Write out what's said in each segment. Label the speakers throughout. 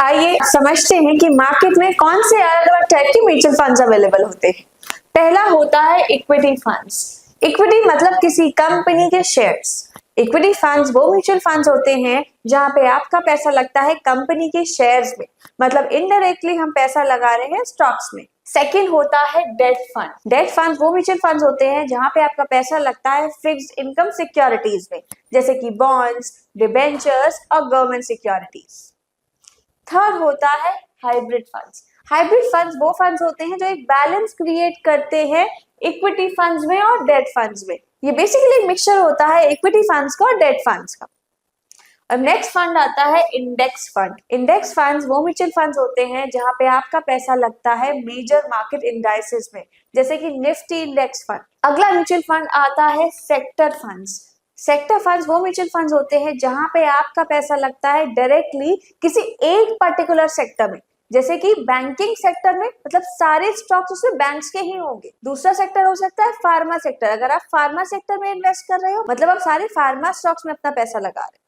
Speaker 1: आइए समझते हैं कि मार्केट में कौन से अलग अलग टाइप के म्यूचुअल फंड्स अवेलेबल होते हैं। पहला होता है इक्विटी फंड्स। इक्विटी मतलब किसी कंपनी के शेयर्स। इक्विटी फंड्स वो म्यूचुअल फंड्स होते हैं जहां पे आपका पैसा लगता है कंपनी के शेयर्स में, मतलब इनडायरेक्टली हम पैसा लगा रहे हैं स्टॉक्स में। सेकेंड होता है डेट फंड। डेट फंड वो म्यूचुअल फंड्स होते हैं जहां पे आपका पैसा लगता है फिक्स्ड इनकम सिक्योरिटीज में, जैसे कि बॉन्ड्स, डिबेंचर्स और गवर्नमेंट सिक्योरिटीज। थर्ड होता है हाइब्रिड फंड्स। हाइब्रिड फंड्स वो फंड्स होते हैं जो एक बैलेंस क्रिएट करते हैं इक्विटी फंड्स में और डेट फंड्स में। ये बेसिकली एक मिक्सचर होता है इक्विटी फंड्स का और डेट फंड्स का। और नेक्स्ट फंड आता है इंडेक्स फंड। इंडेक्स फंड्स वो म्यूचुअल फंड्स होते हैं जहां पे आपका पैसा लगता है मेजर मार्केट इंडाइसेस में, जैसे कि निफ्टी इंडेक्स फंड। अगला म्यूचुअल फंड आता है सेक्टर फंड्स। सेक्टर फंड्स वो म्यूचुअल फंड्स होते हैं जहां पे आपका पैसा लगता है डायरेक्टली किसी एक पर्टिकुलर सेक्टर में, जैसे कि बैंकिंग सेक्टर में, मतलब सारे स्टॉक्स उसमें बैंक्स के ही होंगे। दूसरा सेक्टर हो सकता है फार्मा सेक्टर। अगर आप फार्मा सेक्टर में इन्वेस्ट कर रहे हो मतलब आप सारे फार्मा स्टॉक्स में अपना पैसा लगा रहे हो।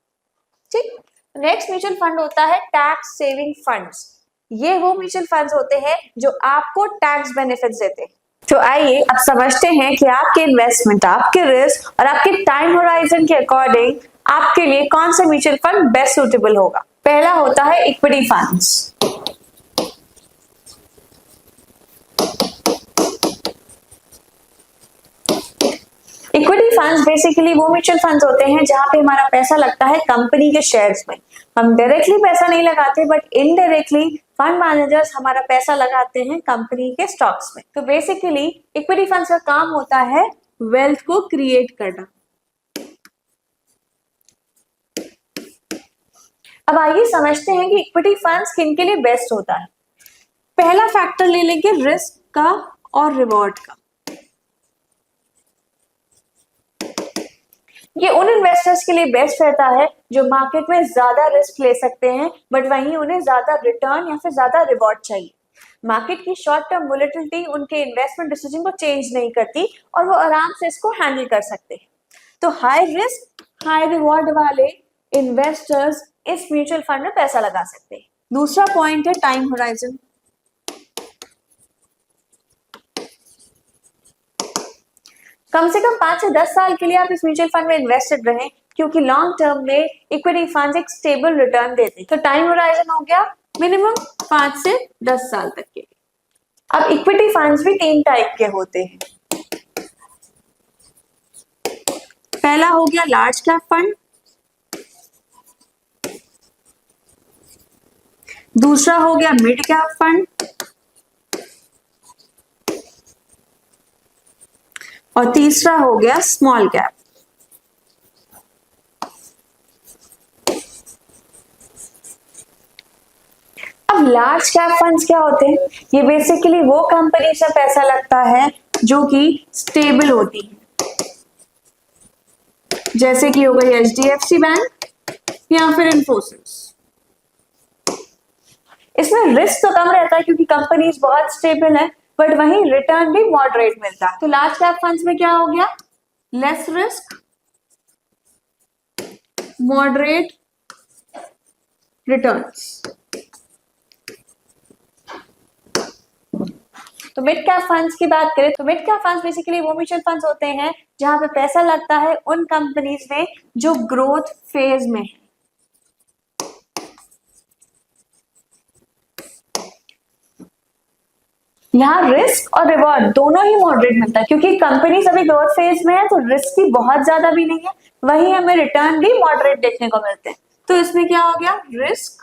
Speaker 1: ठीक। नेक्स्ट म्यूचुअल फंड होता है टैक्स सेविंग फंड्स। ये वो म्यूचुअल फंड्स होते हैं जो आपको टैक्स बेनिफिट्स देते हैं। तो आइए अब समझते हैं कि आपके इन्वेस्टमेंट, आपके रिस्क और आपके टाइम होराइजन के अकॉर्डिंग आपके लिए कौन सा म्यूचुअल फंड बेस्ट सूटेबल होगा। पहला होता है equity funds. Equity funds basically वो म्यूचुअल फंड्स होते हैं जहां पे हमारा पैसा लगता है कंपनी के शेयर्स में। हम डायरेक्टली पैसा नहीं लगाते बट इनडायरेक्टली फंड मैनेजर्स हमारा पैसा लगाते हैं कंपनी के स्टॉक्स में। तो बेसिकली इक्विटी फंड्स का काम होता है वेल्थ को क्रिएट करना। अब आइए समझते हैं कि इक्विटी फंड्स किन के लिए बेस्ट होता है। पहला फैक्टर ले लेंगे रिस्क का और रिवॉर्ड का। ये उन इन्वेस्टर्स के लिए बेस्ट रहता है जो मार्केट में ज्यादा रिस्क ले सकते हैं बट वहीं उन्हें ज्यादा रिटर्न या फिर ज्यादा रिवॉर्ड चाहिए। मार्केट की शॉर्ट टर्म वोलेटिलिटी उनके इन्वेस्टमेंट डिसीजन को चेंज नहीं करती और वो आराम से इसको हैंडल कर सकते हैं। तो हाई रिस्क हाई रिवॉर्ड वाले इन्वेस्टर्स इस म्यूचुअल फंड में पैसा लगा सकते हैं। दूसरा पॉइंट है टाइम होराइजन। कम से कम 5 से 10 साल के लिए आप इस म्यूचुअल फंड में इन्वेस्टेड रहें, क्योंकि लॉन्ग टर्म में इक्विटी फंड्स एक स्टेबल रिटर्न देते हैं। तो टाइम होराइजन हो गया मिनिमम 5 से 10 साल तक के। अब इक्विटी फंड्स भी 3 टाइप के होते हैं। पहला हो गया लार्ज कैप फंड, दूसरा हो गया मिड कैप फंड और तीसरा हो गया स्मॉल कैप। अब लार्ज कैप फंड्स क्या होते हैं? ये बेसिकली वो कंपनी से पैसा लगता है जो कि स्टेबल होती है, जैसे कि हो गई HDFC बैंक या फिर इन्फोसिस। इसमें रिस्क तो कम रहता है क्योंकि कंपनीज बहुत स्टेबल है बट वहीं रिटर्न भी मॉडरेट मिलता है। तो लार्ज कैप फंड्स में क्या हो गया? Less risk, moderate returns. तो मिड कैप फंड्स की बात करें तो मिड कैप फंड्स बेसिकली वो म्यूचुअल फंड्स होते हैं जहां पे पैसा लगता है उन कंपनीज में जो ग्रोथ फेज में है। यहाँ रिस्क और रिवॉर्ड दोनों ही मॉडरेट मिलता है क्योंकि कंपनी अभी ग्रोथ फेज में है, तो रिस्क भी बहुत ज्यादा भी नहीं है, वहीं हमें रिटर्न भी मॉडरेट देखने को मिलते हैं। तो इसमें क्या हो गया? रिस्क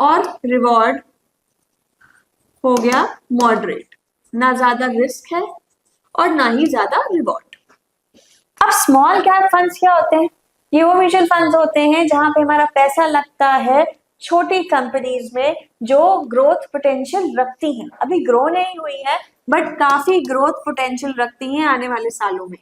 Speaker 1: और रिवॉर्ड हो गया मॉडरेट, ना ज्यादा रिस्क है और ना ही ज्यादा रिवॉर्ड। अब स्मॉल कैप फंड्स क्या होते हैं? ये वो म्यूचुअल फंड्स होते हैं जहां पे हमारा पैसा लगता है छोटी कंपनीज में जो ग्रोथ पोटेंशियल रखती हैं, अभी ग्रो नहीं हुई है बट काफी ग्रोथ पोटेंशियल रखती हैं आने वाले सालों में।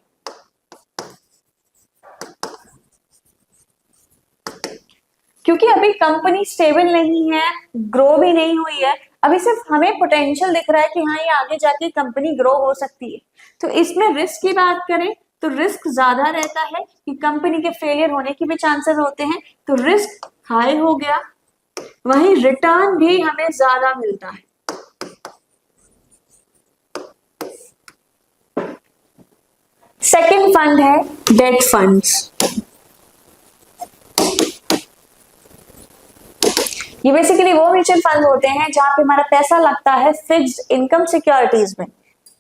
Speaker 1: क्योंकि अभी कंपनी स्टेबल नहीं है, ग्रो भी नहीं हुई है, अभी सिर्फ हमें पोटेंशियल दिख रहा है कि हाँ ये आगे जाके कंपनी ग्रो हो सकती है। तो इसमें रिस्क की बात करें तो रिस्क ज्यादा रहता है कि कंपनी के फेलियर होने की भी चांसेस होते हैं, तो रिस्क हाई हो गया वहीं रिटर्न भी हमें ज्यादा मिलता है। सेकंड फंड है डेट फंड्स। ये बेसिकली वो म्यूचुअल फंड होते हैं जहां पे हमारा पैसा लगता है फिक्स्ड इनकम सिक्योरिटीज में,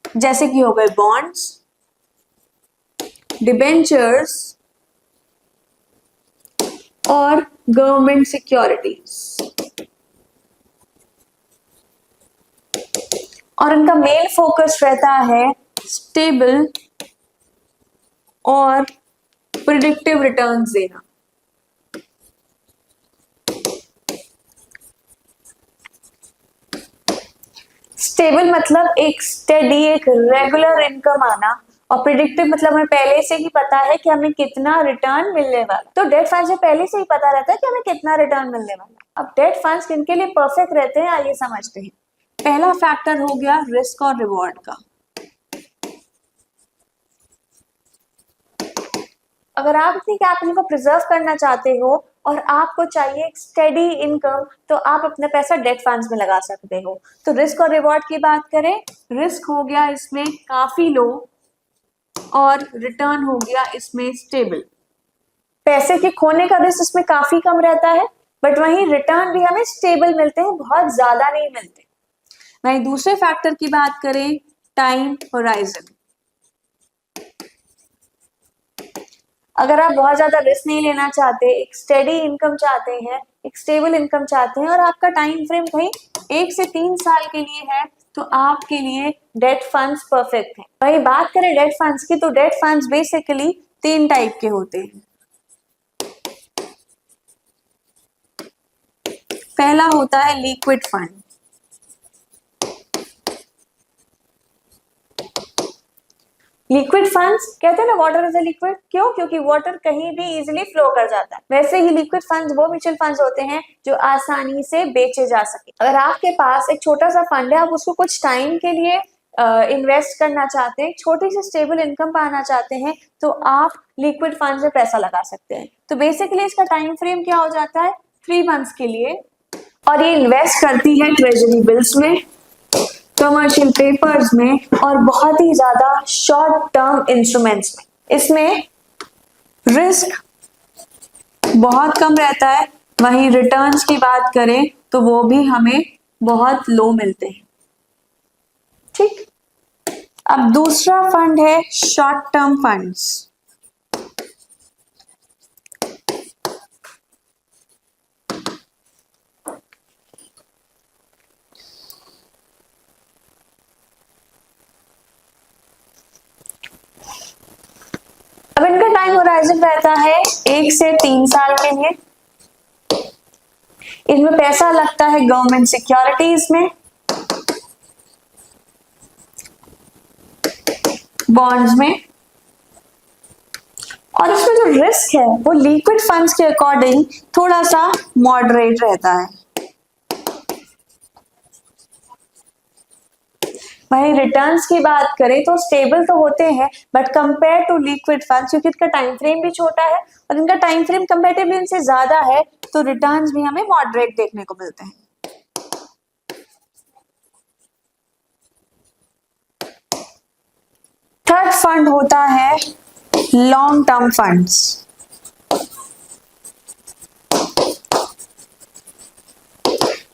Speaker 1: जैसे कि हो गए बॉन्ड्स, डिबेंचर्स और गवर्नमेंट सिक्योरिटीज। और उनका मेन फोकस रहता है स्टेबल और प्रिडिक्टिव रिटर्न्स देना। स्टेबल मतलब एक स्टेडी, एक रेगुलर इनकम आना, और प्रिडिक्टिव मतलब हमें पहले से ही पता है कि हमें कितना रिटर्न मिलने वाला। तो डेट फंड से पहले से ही पता रहता है कि हमें कितना रिटर्न मिलने वाला। अब डेट फंड्स किनके लिए परफेक्ट रहते हैं आइए समझते हैं। पहला फैक्टर हो गया रिस्क और रिवॉर्ड का। अगर आप अपनी कैपिटल को प्रिजर्व करना चाहते हो और आपको चाहिए एक स्टेडी इनकम, तो आप अपना पैसा डेट फंड्स में लगा सकते हो। तो रिस्क और रिवॉर्ड की बात करें, रिस्क हो गया इसमें काफी लो और रिटर्न हो गया इसमें स्टेबल। पैसे के खोने का रिस्क इसमें काफी कम रहता है, बट वहीं रिटर्न भी हमें स्टेबल मिलते हैं, बहुत ज्यादा नहीं मिलते। वहीं दूसरे फैक्टर की बात करें, टाइम होराइजन। अगर आप बहुत ज्यादा रिस्क नहीं लेना चाहते, एक स्टेडी इनकम चाहते हैं, एक स्टेबल इनकम चाहते हैं, और आपका टाइम फ्रेम कहीं 1 से 3 साल के लिए है, तो आपके लिए डेट फंड्स परफेक्ट है। वही बात करें डेट फंड्स की, तो डेट फंड्स बेसिकली 3 टाइप के होते हैं। पहला होता है लिक्विड फंड। लिक्विड फंड्स कहते हैं ना, वाटर इज अ लिक्विड। क्यों? क्योंकि वाटर कहीं भी इजीली फ्लो कर जाता है। वैसे ही लिक्विड फंड्स वो म्यूचुअल फंड्स होते हैं जो आसानी से बेचे जा सके। अगर आपके पास एक छोटा सा फंड है, आप उसको कुछ टाइम के लिए इन्वेस्ट करना चाहते हैं, छोटी सी स्टेबल इनकम पाना चाहते हैं, तो आप लिक्विड फंड में पैसा लगा सकते हैं। तो बेसिकली इसका टाइम फ्रेम क्या हो जाता है, 3 मंथ्स के लिए, और ये इन्वेस्ट करती है ट्रेजरी बिल्स में, कमर्शियल पेपर्स में, और बहुत ही ज्यादा शॉर्ट टर्म इंस्ट्रूमेंट्स में। इसमें रिस्क बहुत कम रहता है, वहीं रिटर्न्स की बात करें तो वो भी हमें बहुत लो मिलते हैं। ठीक, अब दूसरा फंड है शॉर्ट टर्म फंड्स। अब इनका टाइम होराइजन रहता है 1 से 3 साल के लिए। इनमें पैसा लगता है गवर्नमेंट सिक्योरिटीज में, बॉन्ड्स में, और इसमें जो रिस्क है वो लिक्विड फंड्स के अकॉर्डिंग थोड़ा सा मॉडरेट रहता है। वहीं रिटर्न्स की बात करें तो स्टेबल तो होते हैं, but compare to liquid funds, क्योंकि इनका टाइम फ्रेम भी छोटा है और इनका टाइम फ्रेम कंपेरेटिवली इनसे ज्यादा है, तो रिटर्न्स भी हमें मॉडरेट देखने को मिलते हैं। थर्ड फंड होता है लॉन्ग टर्म फंड्स।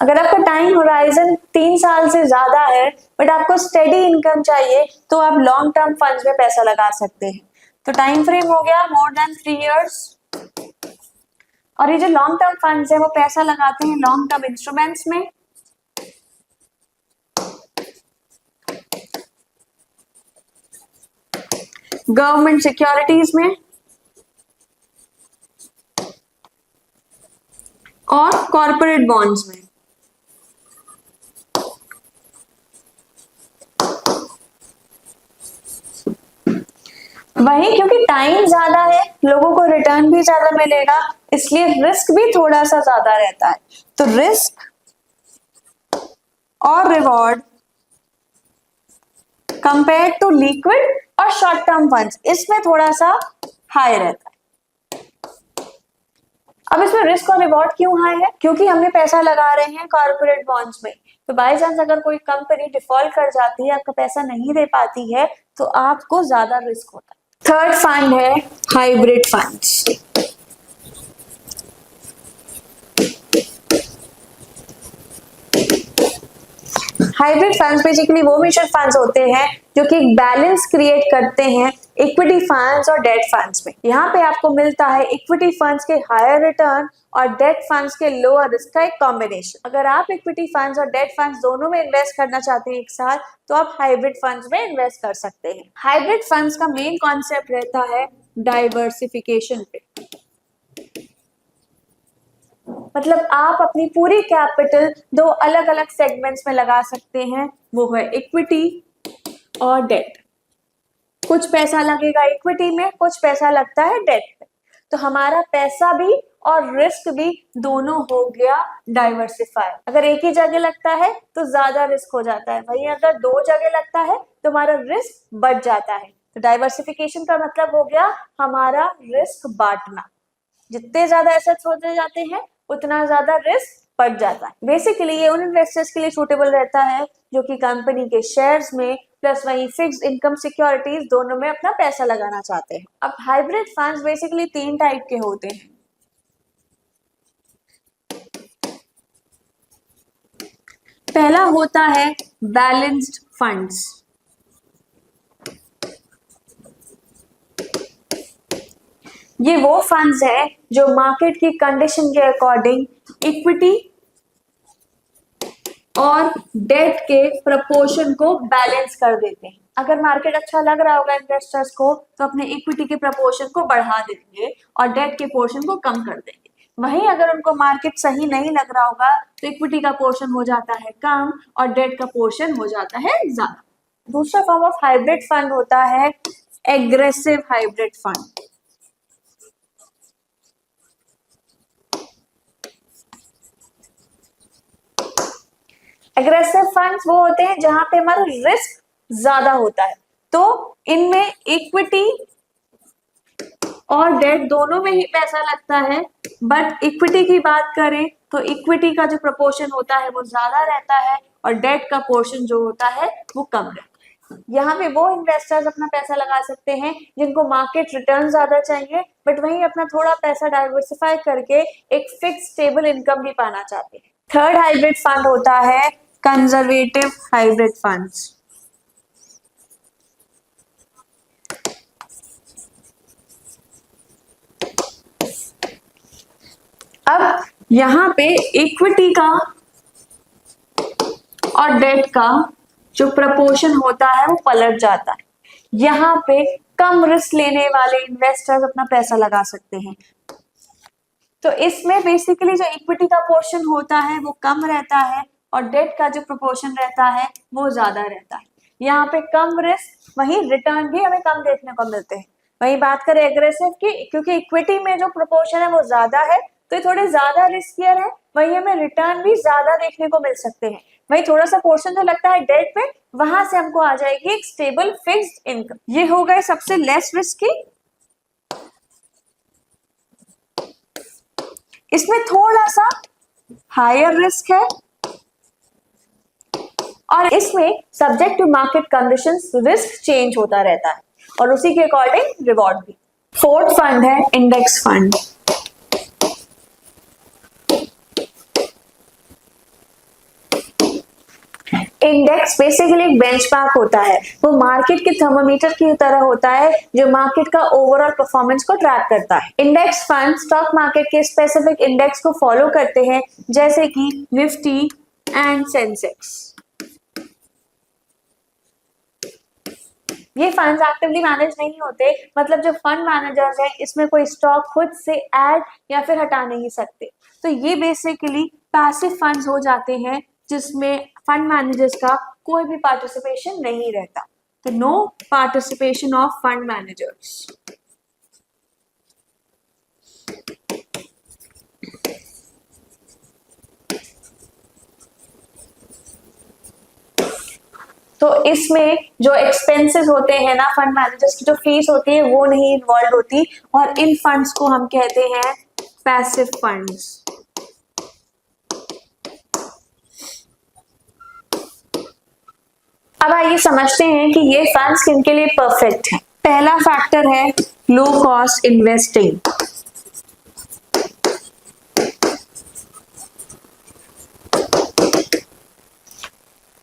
Speaker 1: अगर आपका टाइम होराइजन 3 साल से ज्यादा है, बट आपको स्टेडी इनकम चाहिए, तो आप लॉन्ग टर्म फंड्स में पैसा लगा सकते हैं। तो टाइम फ्रेम हो गया मोर देन 3 इयर्स, और ये जो लॉन्ग टर्म फंड्स है वो पैसा लगाते हैं लॉन्ग टर्म इंस्ट्रूमेंट्स में, गवर्नमेंट सिक्योरिटीज में, और कॉर्पोरेट बॉन्ड्स में। वही क्योंकि टाइम ज्यादा है, लोगों को रिटर्न भी ज्यादा मिलेगा, इसलिए रिस्क भी थोड़ा सा ज्यादा रहता है। तो रिस्क और रिवॉर्ड कंपेयर टू लिक्विड और शॉर्ट टर्म फंड्स, इसमें थोड़ा सा हाई रहता है। अब इसमें रिस्क और रिवॉर्ड क्यों हाई है? क्योंकि हमने पैसा लगा रहे हैं कॉर्पोरेट बॉन्ड्स में, तो बाय चांस अगर कोई कंपनी डिफॉल्ट कर जाती है, आपका पैसा नहीं दे पाती है, तो आपको ज्यादा रिस्क होता है। थर्ड फंड है hybrid funds. Hybrid funds basically वो म्यूचुअल फंड्स होते हैं जो कि एक बैलेंस क्रिएट करते हैं इक्विटी फंड्स और डेट फंड्स में। यहाँ पे आपको मिलता है इक्विटी फंड्स के हायर रिटर्न और डेट फंड्स के लोअर रिस्क का एक कॉम्बिनेशन। अगर आप इक्विटी फंड्स और डेट फंड्स दोनों में इन्वेस्ट करना चाहते हैं एक साथ, तो आप हाइब्रिड फंड्स में इन्वेस्ट कर सकते हैं। हाइब्रिड फंड्स का मेन कॉन्सेप्ट रहता है डाइवर्सिफिकेशन पे, मतलब आप अपनी पूरी कैपिटल दो अलग अलग सेगमेंट्स में लगा सकते हैं, वो है इक्विटी और डेट। कुछ पैसा लगेगा इक्विटी में, कुछ पैसा लगता है डेट पे, तो हमारा पैसा भी और रिस्क भी दोनों हो गया डाइवर्सिफाई। अगर एक ही जगह लगता है तो ज्यादा रिस्क हो जाता है, वहीं अगर दो जगह लगता है तो हमारा रिस्क बढ़ जाता है। तो डाइवर्सिफिकेशन का मतलब हो गया हमारा रिस्क बांटना। जितने ज्यादा एसेट्स होते जाते हैं उतना ज्यादा रिस्क बढ़ जाता है। बेसिकली ये उन इन्वेस्टर्स के लिए सूटेबल रहता है जो कि कंपनी के शेयर्स में प्लस वही फिक्स्ड इनकम सिक्योरिटीज दोनों में अपना पैसा लगाना चाहते हैं। अब हाइब्रिड फंड्स बेसिकली 3 टाइप के होते हैं। पहला होता है बैलेंस्ड फंड्स। ये वो फंड्स है जो मार्केट की कंडीशन के अकॉर्डिंग इक्विटी और डेट के प्रपोर्शन को बैलेंस कर देते हैं। अगर मार्केट अच्छा लग रहा होगा इन्वेस्टर्स को तो अपने इक्विटी के प्रपोर्शन को बढ़ा देंगे और डेट के पोर्शन को कम कर देंगे। वहीं अगर उनको मार्केट सही नहीं लग रहा होगा तो इक्विटी का पोर्शन हो जाता है कम और डेट का पोर्शन हो जाता है ज्यादा। दूसरा फॉर्म ऑफ हाइब्रिड फंड होता है aggressive hybrid fund. Aggressive funds वो होते हैं जहां पे हमारा रिस्क ज्यादा होता है, तो इनमें इक्विटी और डेट दोनों में ही पैसा लगता है, बट इक्विटी की बात करें तो इक्विटी का जो प्रपोर्शन होता है वो ज्यादा रहता है और डेट का पोर्शन जो होता है वो कम रहता है। यहाँ पे वो इन्वेस्टर्स अपना पैसा लगा सकते हैं जिनको मार्केट रिटर्न ज्यादा चाहिए, बट वहीं अपना थोड़ा पैसा डाइवर्सिफाई करके एक फिक्स स्टेबल इनकम भी पाना चाहते हैं। थर्ड हाइब्रिड फंड होता है कंजर्वेटिव हाइब्रिड फंड्स। अब यहां पे इक्विटी का और डेट का जो प्रपोर्शन होता है वो पलट जाता है। यहाँ पे कम रिस्क लेने वाले इन्वेस्टर्स अपना पैसा लगा सकते हैं। तो इसमें बेसिकली जो इक्विटी का पोर्शन होता है वो कम रहता है और डेट का जो प्रोपोर्शन रहता है वो ज्यादा रहता है। यहाँ पे कम रिस्क, वहीं रिटर्न भी हमें कम देखने को मिलते हैं। वही बात करें एग्रेसिव की, क्योंकि इक्विटी में जो प्रोपोर्शन है वो ज्यादा है तो ये थोड़े ज्यादा रिस्कियर है, वही हमें रिटर्न भी ज्यादा देखने को मिल सकते हैं। वही थोड़ा सा पोर्शन जो लगता है डेट पे, वहां से हमको आ जाएगी एक स्टेबल फिक्स्ड इनकम। ये हो गए सबसे लेस रिस्की। इसमें थोड़ा सा हायर रिस्क है और इसमें subject to market conditions risk change होता रहता है और उसी के अकॉर्डिंग रिवॉर्ड भी। फोर्थ फंड है इंडेक्स फंड। इंडेक्स बेसिकली एक बेंचमार्क होता है, वो मार्केट के थर्मोमीटर की तरह होता है जो मार्केट का ओवरऑल परफॉर्मेंस को ट्रैक करता है। इंडेक्स फंड स्टॉक मार्केट के स्पेसिफिक इंडेक्स को फॉलो करते हैं, जैसे कि निफ्टी एंड सेंसेक्स। ये फंड्स एक्टिवली मैनेज नहीं होते, मतलब जो फंड मैनेजर्स हैं इसमें कोई स्टॉक खुद से ऐड या फिर हटा नहीं सकते। तो ये बेसिकली पैसिव फंड्स हो जाते हैं जिसमें फंड मैनेजर्स का कोई भी पार्टिसिपेशन नहीं रहता। तो no participation of fund managers. तो इसमें जो एक्सपेंसेस होते हैं ना, फंड मैनेजर्स की जो फीस होती है वो नहीं इन्वॉल्व होती और इन फंड्स को हम कहते हैं पैसिव फंड्स। अब आइए समझते हैं कि ये फंड्स किनके लिए परफेक्ट है। पहला फैक्टर है लो कॉस्ट इन्वेस्टिंग।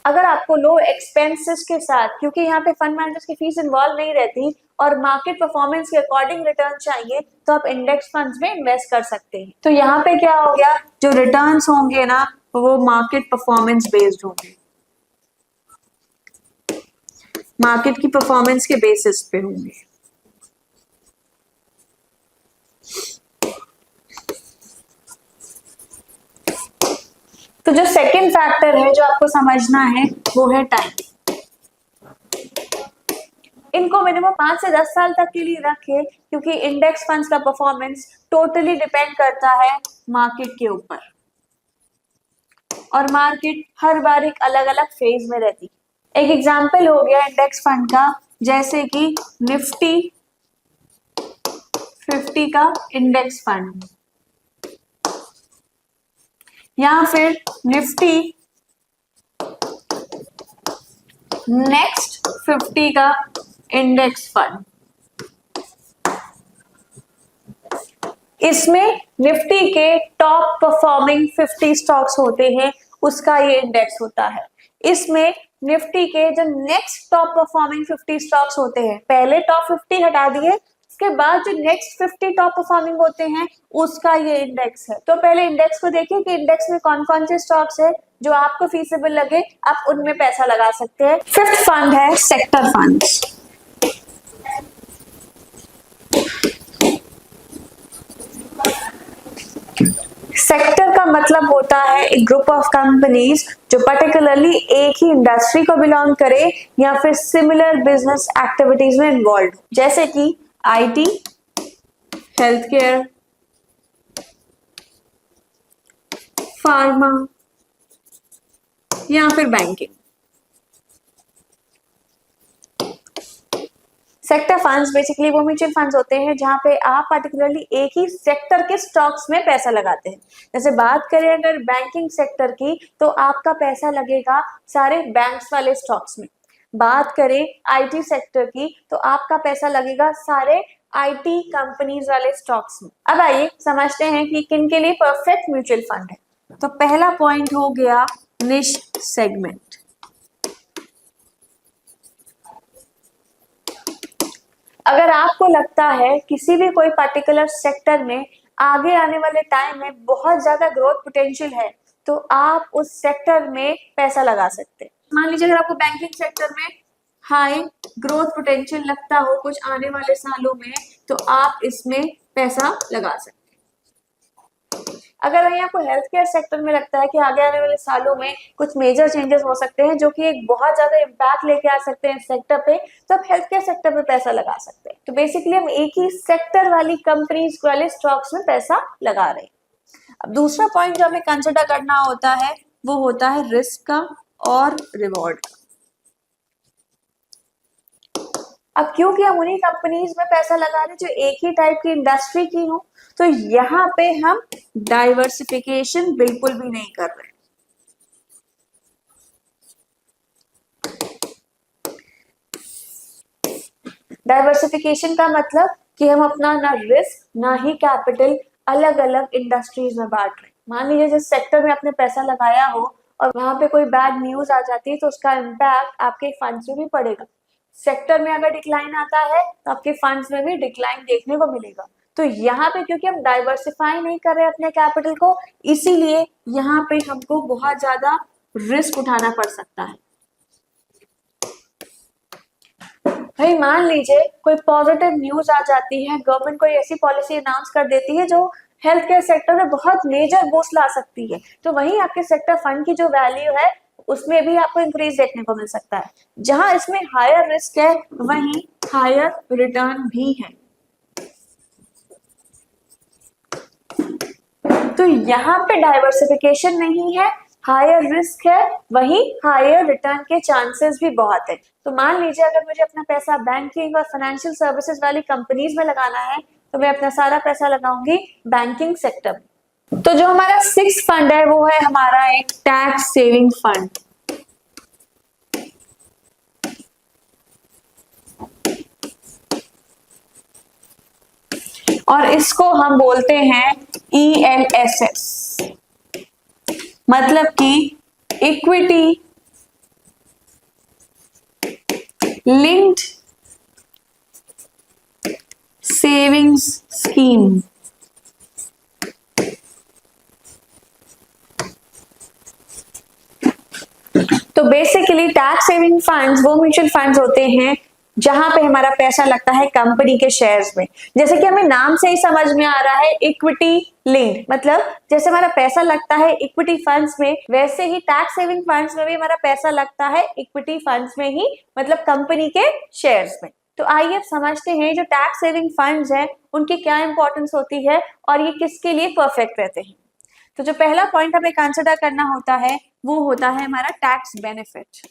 Speaker 1: अगर आपको लो एक्सपेंसेस के साथ, क्योंकि यहाँ पे फंड मैनेजर्स की फीस इन्वॉल्व नहीं रहती और मार्केट परफॉर्मेंस के अकॉर्डिंग रिटर्न चाहिए, तो आप इंडेक्स फंड्स में इन्वेस्ट कर सकते हैं। तो यहाँ पे क्या हो गया, जो रिटर्न्स होंगे ना वो मार्केट परफॉर्मेंस बेस्ड होंगे, मार्केट की परफॉर्मेंस के बेसिस पे होंगे। तो जो सेकंड फैक्टर है जो आपको समझना है वो है टाइम। इनको मिनिमम 5 से 10 साल तक के लिए रखें, क्योंकि इंडेक्स फंड्स का परफॉर्मेंस टोटली डिपेंड करता है मार्केट के ऊपर, और मार्केट हर बार एक अलग अलग फेज में रहती। एक एग्जांपल हो गया इंडेक्स फंड का, जैसे कि निफ्टी 50 का इंडेक्स फंड, या फिर निफ्टी नेक्स्ट 50 का इंडेक्स फंड। इसमें निफ्टी के टॉप परफॉर्मिंग 50 स्टॉक्स होते हैं, उसका ये इंडेक्स होता है। इसमें निफ्टी के जो नेक्स्ट टॉप परफॉर्मिंग 50 स्टॉक्स होते हैं, पहले टॉप 50 हटा दिए, उसके बाद जो नेक्स्ट 50 टॉप परफॉर्मिंग होते हैं उसका ये इंडेक्स है। तो पहले इंडेक्स को देखिए कि इंडेक्स में कौन कौन से स्टॉक्स है, जो आपको फीसिबल लगे आप उनमें पैसा लगा सकते हैं। फिफ्थ फंड है सेक्टर फंड्स। सेक्टर का मतलब होता है एक ग्रुप ऑफ कंपनीज जो पर्टिकुलरली एक ही इंडस्ट्री को बिलोंग करे या फिर सिमिलर बिजनेस एक्टिविटीज में इन्वॉल्व, जैसे कि आईटी, हेल्थ केयर, फार्मा या फिर बैंकिंग। सेक्टर फंड्स बेसिकली वो म्यूचुअल फंड्स होते हैं जहां पे आप पर्टिकुलरली एक ही सेक्टर के स्टॉक्स में पैसा लगाते हैं। जैसे बात करें अगर बैंकिंग सेक्टर की, तो आपका पैसा लगेगा सारे बैंक्स वाले स्टॉक्स में। बात करें आईटी सेक्टर की, तो आपका पैसा लगेगा सारे आईटी कंपनीज वाले स्टॉक्स में। अब आइए समझते हैं कि किन के लिए परफेक्ट म्यूचुअल फंड है। तो पहला पॉइंट हो गया निश सेगमेंट। अगर आपको लगता है किसी भी कोई पर्टिकुलर सेक्टर में आगे आने वाले टाइम में बहुत ज्यादा ग्रोथ पोटेंशियल है, तो आप उस सेक्टर में पैसा लगा सकते हैं। मान लीजिए अगर आपको बैंकिंग सेक्टर में हाई ग्रोथ पोटेंशियल लगता हो कुछ आने वाले सालों में, तो आप इसमें पैसा लगा सकते हैं। अगर वहीं आपको हेल्थ केयर सेक्टर में लगता है कि आगे आने वाले सालों में कुछ मेजर चेंजेस हो सकते हैं जो कि एक बहुत ज्यादा इम्पैक्ट लेके आ सकते हैं सेक्टर पे, तो आप हेल्थ केयर सेक्टर पे पैसा लगा सकते हैं। तो बेसिकली हम एक ही सेक्टर वाली कंपनीज वाले स्टॉक्स में पैसा लगा रहे हैं। अब दूसरा पॉइंट जो हमें कंसिडर करना होता है वो होता है रिस्क का और रिवॉर्ड का। अब क्योंकि हम उन्हीं कंपनीज में पैसा लगा रहे हैं जो एक ही टाइप की इंडस्ट्री की हो, तो यहाँ पे हम डाइवर्सिफिकेशन बिल्कुल भी नहीं कर रहे। डाइवर्सिफिकेशन का मतलब कि हम अपना ना रिस्क ना ही कैपिटल अलग अलग इंडस्ट्रीज में बांट रहे। मान लीजिए जिस सेक्टर में आपने पैसा लगाया हो और वहां पे कोई बैड न्यूज आ जाती है, तो उसका इम्पैक्ट आपके फंड्स में भी पड़ेगा। सेक्टर में अगर डिक्लाइन आता है तो आपके फंड्स में भी डिक्लाइन देखने को मिलेगा। तो यहाँ पे क्योंकि हम डाइवर्सिफाई नहीं कर रहे अपने कैपिटल को, इसीलिए यहाँ पे हमको बहुत ज्यादा रिस्क उठाना पड़ सकता है। भाई मान लीजिए कोई पॉजिटिव न्यूज आ जाती है, गवर्नमेंट कोई ऐसी पॉलिसी अनाउंस कर देती है जो हेल्थ केयर सेक्टर में बहुत मेजर बूस्ट ला सकती है, तो वहीं आपके सेक्टर फंड की जो वैल्यू है उसमें भी आपको इंक्रीज देखने को मिल सकता है। जहां इसमें हायर रिस्क है वहीं हायर रिटर्न भी है। तो यहाँ पे डाइवर्सिफिकेशन नहीं है, हायर रिस्क है, वहीं हायर रिटर्न के चांसेस भी बहुत है। तो मान लीजिए अगर मुझे अपना पैसा बैंकिंग और फाइनेंशियल सर्विसेज वाली कंपनीज में लगाना है, तो मैं अपना सारा पैसा लगाऊंगी बैंकिंग सेक्टर में। तो जो हमारा 6th फंड है वो है हमारा एक टैक्स सेविंग फंड। और इसको हम बोलते हैं ELSS, मतलब कि इक्विटी लिंक्ड सेविंग्स स्कीम। तो बेसिकली टैक्स सेविंग फंड्स वो म्यूचुअल फंड्स होते हैं जहां पे हमारा पैसा लगता है कंपनी के शेयर्स में। जैसे कि हमें नाम से ही समझ में आ रहा है इक्विटी लिंक्ड, मतलब जैसे हमारा पैसा लगता है इक्विटी फंड्स में, वैसे ही टैक्स सेविंग फंड्स में भी हमारा पैसा लगता है इक्विटी फंड्स में ही, मतलब कंपनी के शेयर्स में। तो आइए अब समझते हैं जो टैक्स सेविंग फंड्स हैं उनकी क्या इंपॉर्टेंस होती है और ये किसके लिए परफेक्ट रहते हैं। तो जो पहला पॉइंट हमें कंसिडर करना होता है वो होता है हमारा टैक्स बेनिफिट।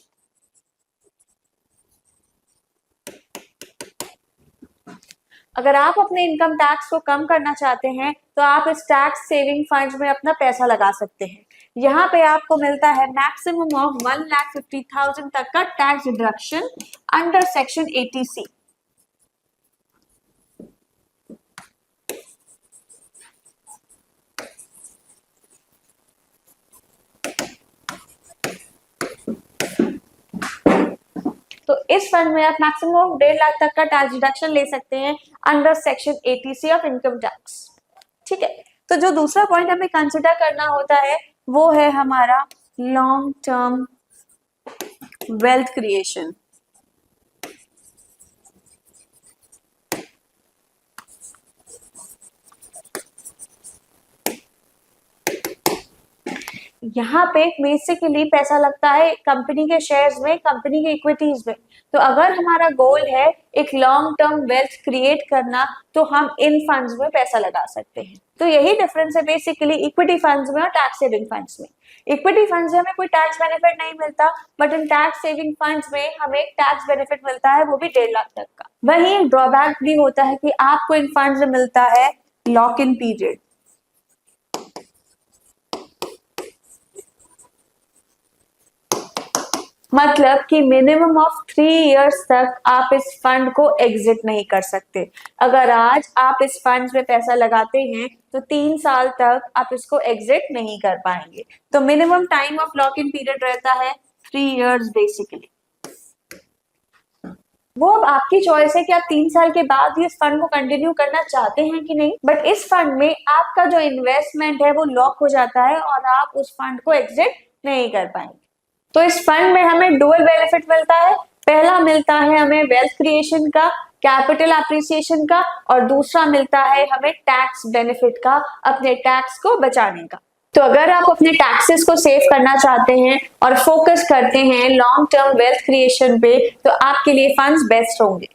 Speaker 1: अगर आप अपने इनकम टैक्स को कम करना चाहते हैं तो आप इस टैक्स सेविंग फंड में अपना पैसा लगा सकते हैं। यहाँ पे आपको मिलता है मैक्सिमम ऑफ 1,50,000 तक का tax deduction under section 80C। तो इस फंड में आप मैक्सिमम 1.5 लाख तक का टैक्स डिडक्शन ले सकते हैं under section 80C of income tax. ठीक है, तो जो दूसरा पॉइंट हमें कंसिडर करना होता है वो है हमारा लॉन्ग टर्म वेल्थ क्रिएशन। यहाँ पे बेसिकली पैसा लगता है कंपनी के शेयर्स में, कंपनी के इक्विटीज में। तो अगर हमारा गोल है एक लॉन्ग टर्म वेल्थ क्रिएट करना तो हम इन फंड्स में पैसा लगा सकते हैं। तो यही डिफरेंस है बेसिकली इक्विटी फंड्स में और टैक्स सेविंग फंड्स में। इक्विटी फंड्स में हमें कोई टैक्स बेनिफिट नहीं मिलता, but in tax saving funds में हमें टैक्स बेनिफिट मिलता है, वो भी 1.5 लाख तक का। वहीं एक ड्रॉबैक भी होता है कि आपको इन फंड्स में मिलता है लॉक इन पीरियड। मतलब कि मिनिमम ऑफ 3 इयर्स तक आप इस फंड को एग्जिट नहीं कर सकते। अगर आज आप इस फंड में पैसा लगाते हैं तो 3 साल तक आप इसको एग्जिट नहीं कर पाएंगे। तो minimum time of lock in period रहता है 3 इयर्स बेसिकली। वो अब आपकी चॉइस है कि आप 3 साल के बाद भी इस फंड को कंटिन्यू करना चाहते हैं कि नहीं, बट इस फंड में आपका जो इन्वेस्टमेंट है वो लॉक हो जाता है और आप उस फंड को एग्जिट नहीं कर पाएंगे। तो इस फंड में हमें डुअल बेनिफिट मिलता है। पहला मिलता है हमें वेल्थ क्रिएशन का, कैपिटल एप्रिसिएशन का, और दूसरा मिलता है हमें टैक्स बेनिफिट का, अपने टैक्स को बचाने का। तो अगर आप अपने टैक्सेस को सेव करना चाहते हैं और फोकस करते हैं लॉन्ग टर्म वेल्थ क्रिएशन पे तो आपके लिए फंड्स बेस्ट होंगे।